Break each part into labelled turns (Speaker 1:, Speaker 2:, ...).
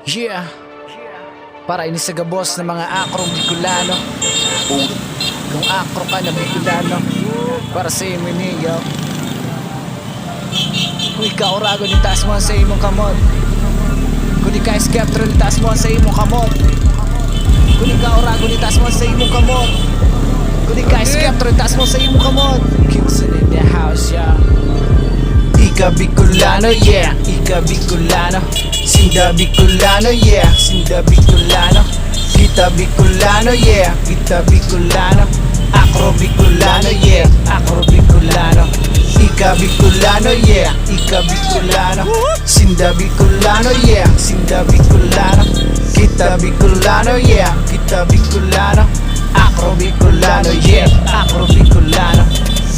Speaker 1: Yeah, para ini sa gabos ng mga akrong Bicolano. Kung akro ka na Bicolano, para sa iyo miniyo. Kung ikaw orago, di taas mo sa imong kamot. Kung di ka skeptro, di taas mo sa imong kamot. Kung ikaw orago, di taas mo sa imong kamot. Kung di ka skeptro, di taas mo sa imong kamot. Kingston in the house, yeah. Ika Bicolano, yeah, Ika Bicolano. Sinda Bicolano, yeah, Sinda Bicolano. Kita Bicolano, yeah, Kita Bicolano. Akro Bicolano, yeah, Akro Bicolano. Ika Bicolano, yeah, Ika Bicolano. Sinda Bicolano, yeah, Sinda Bicolano. Kita Bicolano, yeah, Kita Bicolano. Akro Bicolano, yeah, Akro Bicolano.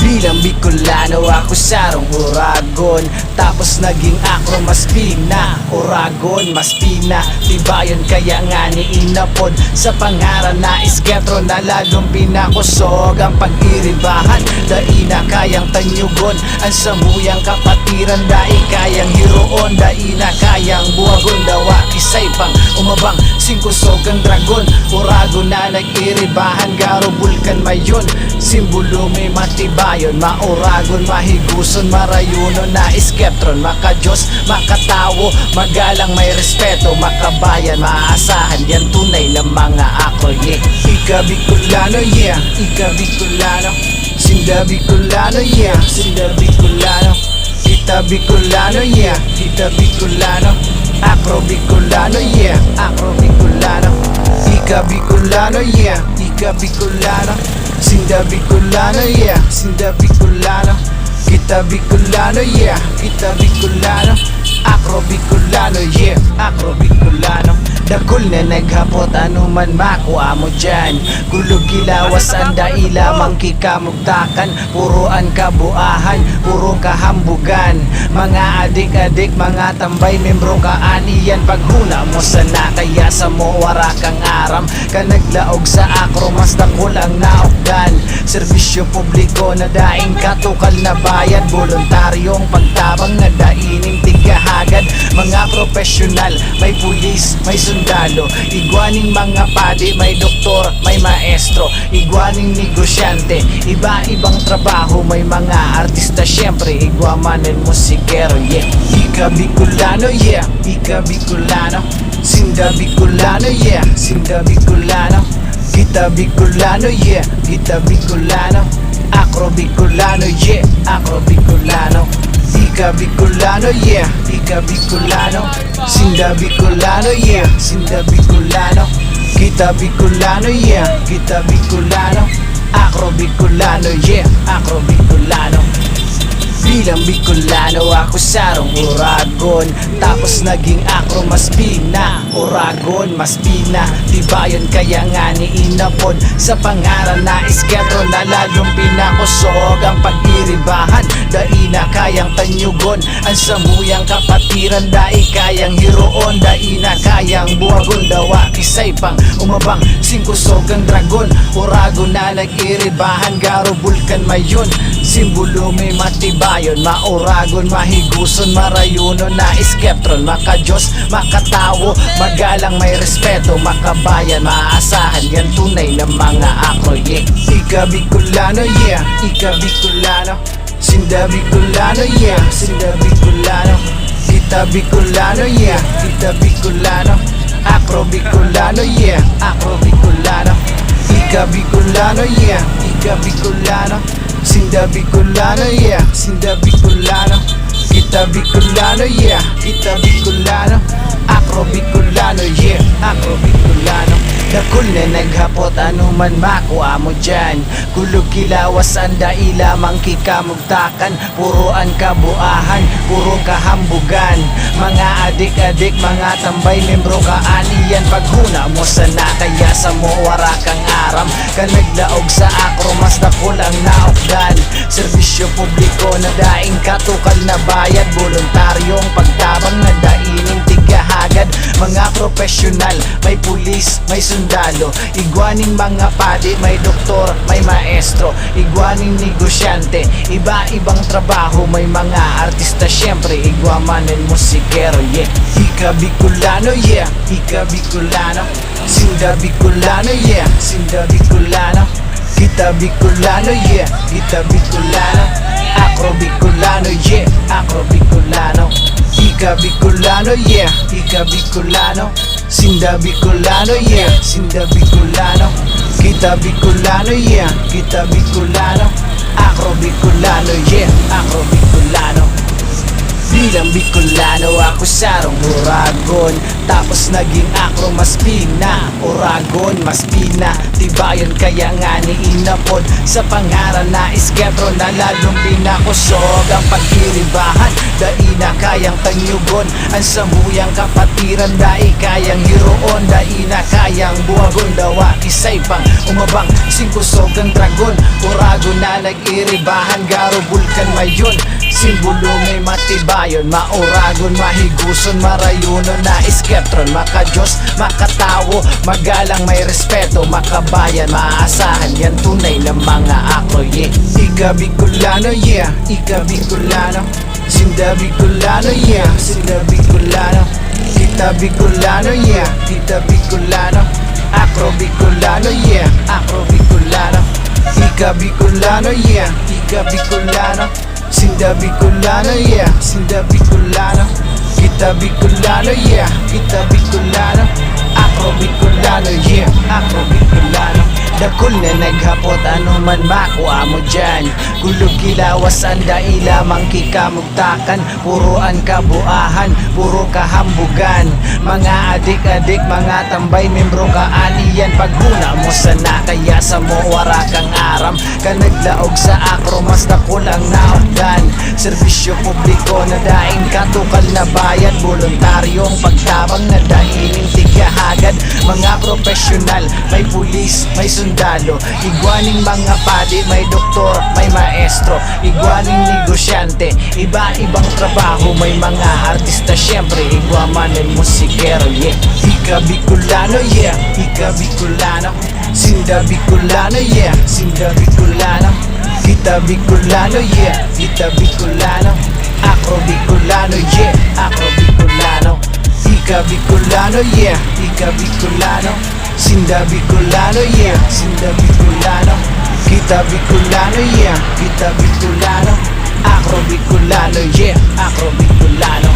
Speaker 1: Bilang Bicolano ako sarong Oragon, tapos naging akro mas pina. Oragon mas pina, tibayon kaya nga ni inapod. Sa pangaran na isketro na lalong pinakusog. Ang pag-iribahan, dai na kayang tanyugon. Ang samuyang kapatiran, dai kayang hiroon. Dai na kayang buwagon, dawa isay pang umabang singkusog ang dragon. Oragon na nag-iribahan, garo bulkan mayon. Simbolo may matibayon, mauragon, mahiguson, marayunon na iskeptron. Makadiyos, makatawo, magalang may respeto, makabayan, maaasahan, yan tunay na mga akro, yeah. Ika Bicolano, yeah, Ika Bicolano. Sinda Bicolano, yeah, Sinda Bicolano. Kita Bicolano, yeah, Kita Bicolano. Akro Bicolano, yeah, Akro Bicolano. Ika Bicolano, yeah, Ika Bicolano. Sinda Bicolano, yeah, Sinda Bicolano. Kita Bicolano, yeah, Kita Bicolano. Akro Bicolano, yeah, Akro Bicolano. Dakol na naghapot, ano man makuha mo dyan. Kulog kilawas ang daila, mangkikamugtakan. Puruan kabuahan, puro kahambugan. Mga adik-adik, mga tambay, membro kaaniyan. Paghuna mo sana, kaya sa mo wara kang aram. Kanaglaog sa akro, mas dakol ang naokdan. Serbisyo publiko na daing katukal na bayad. Voluntaryong pagtabang na daining tigahagad. Mga profesional, may pulis, may sundalo. Igwaning mga padi, may doktor, may maestro. Igwaning negosyante, iba-ibang trabaho. May mga artista, syempre igwamanin musikero, yeah. Ika Bicolano, yeah, Ika Bicolano. Sinda Bicolano, yeah, Sinda Bicolano. Kita Bicolano, yeah, Kita Bicolano. Akro Bicolano, yeah, Akro Bicolano. Ika Bicolano, yeah, Ika Bicolano. Sinda Bicolano, yeah, Sinda Bicolano. Kita Bicolano, yeah, Kita Bicolano. Akro Bicolano, yeah, Akro Bicolano. Bilang Bicolano ako sarong Oragon, tapos naging akro mas pina. Oragon mas pina, tibayon kaya nga ni inapod. Sa pangaran na isketro na lalong pinakusog. Ang pag-iribahan, dai na kayang tanyugon. Ang samuyang kapatiran, dai kayang hiroon. Dai na kayang buwagon, dawa kisay pang umabang singkusog ang dragon. Oragon na nag-iribahan, garo bulkan mayon. Simbolo may matibayon, mauragon, mahiguson, marayunon na iskeptron. Makadiyos, makatawo, magalang may respeto, makabayan, maaasahan, yan tunay na mga akro, yeah. Ika Bicolano, yeah, Ika Bicolano. Sinda Bicolano, yeah, Sinda Bicolano. Kita Bicolano, yeah, Kita Bicolano. Akro Bicolano, yeah, Akro Bicolano. Ika Bicolano, yeah, Ika Bicolano. Sinda Bicolano, yeah, Sinda Bicolano. Kita Bicolano, yeah, Kita Bicolano. Akro Bicolano, yeah, Akro Bicolano. Dakol na naghapot, ano man makuha mo dyan. Kulog kilawas ang daila, mangkikamugtakan. Puruan kabuahan, puro kahambugan. Mga adik-adik, mga tambay, membro kaaniyan. Paghuna mo sana, kaya sa mo wara kang aram. Kanaglaog sa akro, mas dakol ang naokdan. Serbisyo publiko na daing katukal na bayad. Voluntaryong pagtabang na daining tigahagad. Mga profesional, may pulis, may sundalo. Igwaning mga padi, may doktor, may maestro. Igwaning negosyante, iba-ibang trabaho. May mga artista, syempre igwamanin musikero, yeah. Ika Ika Bicolano, yeah, Ika Bicolano. Sinda Bicolano, yeah, Sinda Bicolano. Kita Bicolano, yeah, kita Bicolano. Acro Bicolano, yeah, Acro Bicolano. Ika Bicolano, yeah, Ika Bicolano. Sinda Bicolano, yeah, Sinda Bicolano. Kita Bicolano, yeah, kita Bicolano. Acro Bicolano, yeah, Acro Bicolano. Bilang Bicolano ako sarong Oragon, tapos naging Acro mas pina. Oragon mas pina, tibayan kaya nga ni inapod. Sa pangaran na isketro na lalong pinakusog. Ang pagkiribahan, dai na kayang tanyugon. Ang samuyang kapatiran, dai kayang hiroon. Dai na kayang buhagon, dawa isay pang umabang. Singkusog ang dragon, Oragon na nag-iribahan. Garo bulkan mayon, simbolo may matibayon. Maoragon, mahiguson, marayunon na isketron. Makajos, makatawo, magalang may respeto. Makabayan, maaasahan, yan tunay na mga Acro, yeah. Ika Bicolano, yeah, Ika Bicolano. Sinda Bicolano, yeah, Sinda Bicolano. Kita Bicolano, yeah, kita Bicolano. Acro Bicolano, yeah, Acro Bicolano. Ika Bicolano, yeah, Ika Bicolano. Sinda Bicolano, yeah, Sinda Bicolano. Kita Bicolano, yeah, kita Bicolano. Acro Bicolano, yeah, Acro Bicolano. Dakol na naghapot, ano man makuha mo dyan. Kulog kilawas, anda ilamang kikamugtakan. Puroan kabuahan, puro kahambugan. Mga adik-adik, mga tambay, membro ka aniyan. Paghuna mo sana, kaya sa mo wara kang aram. Ka naglaog sa Acro, mas dakol ang naugdan. Serbisyo publiko na daing katukal na bayan. Voluntaryong pagtabang na dainin tigahagad. Mga profesional, may pulis, may sundalo. Igwaning mga padi, may doktor, may maestro. Igwaning negosyante, iba-ibang trabaho. May mga artista, syempre igwamanin musikero, yeah. Ika Bicolano, yeah, Ika Bicolano. Sinda Bicolano, yeah, Sinda Bicolano. Kita Bicolano, yeah, kita Bicolano. Acro Bicolano, yeah, Acro Bicolano. Ika Bicolano, yeah, Ika Bicolano. Sinda Bicolano, yeah, Sinda Bicolano. Kita Bicolano, yeah, kita Bicolano. Acro Bicolano, yeah, Acro Bicolano.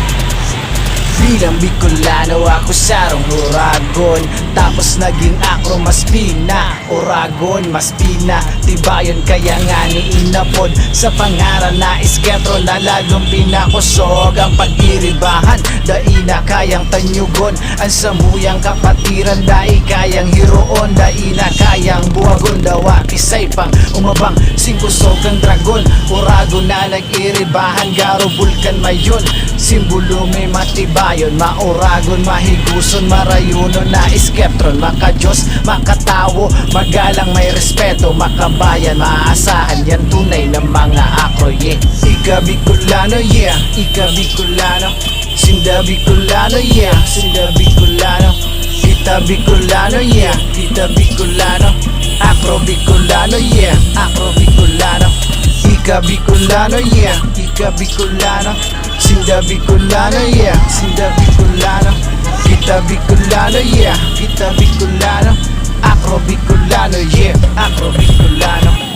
Speaker 1: Bilang Bicolano ako sarong Oragon, tapos naging Acro mas pina. Oragon mas pina, tibayan kaya nga ni inapod. Sa pangaran na isketro na lalong pinakusog. Ang pagkiribahan, dai na kayang tanyugon. Ang samuyang kapatiran, dai kayang hiroon. Dai na kayang buhagon, dawa isay pang umabang. Singkusog ang dragon, Oragon na nag-iribahan. Garo bulkan mayon, simbolo may matibayon. Maoragon, mahiguson, marayunon na isketron. Makajos, makatawo, magalang may respeto. Makabayan, maaasahan, yan tunay na mga Acro, yeah. Ika Bicolano, yeah, Ika Bicolano. Sinda Bicolano, yeah, Sinda Bicolano. Kita Bicolano, yeah, kita Bicolano. Acro Bicolano, yeah, Acro Bicolano. Ika Bicolano, yeah, Ika Bicolano. Sinda Bicolano, yeah, Sinda Bicolano. Kita Bicolano, yeah, kita Bicolano. Acro Bicolano, yeah, Acro Bicolano.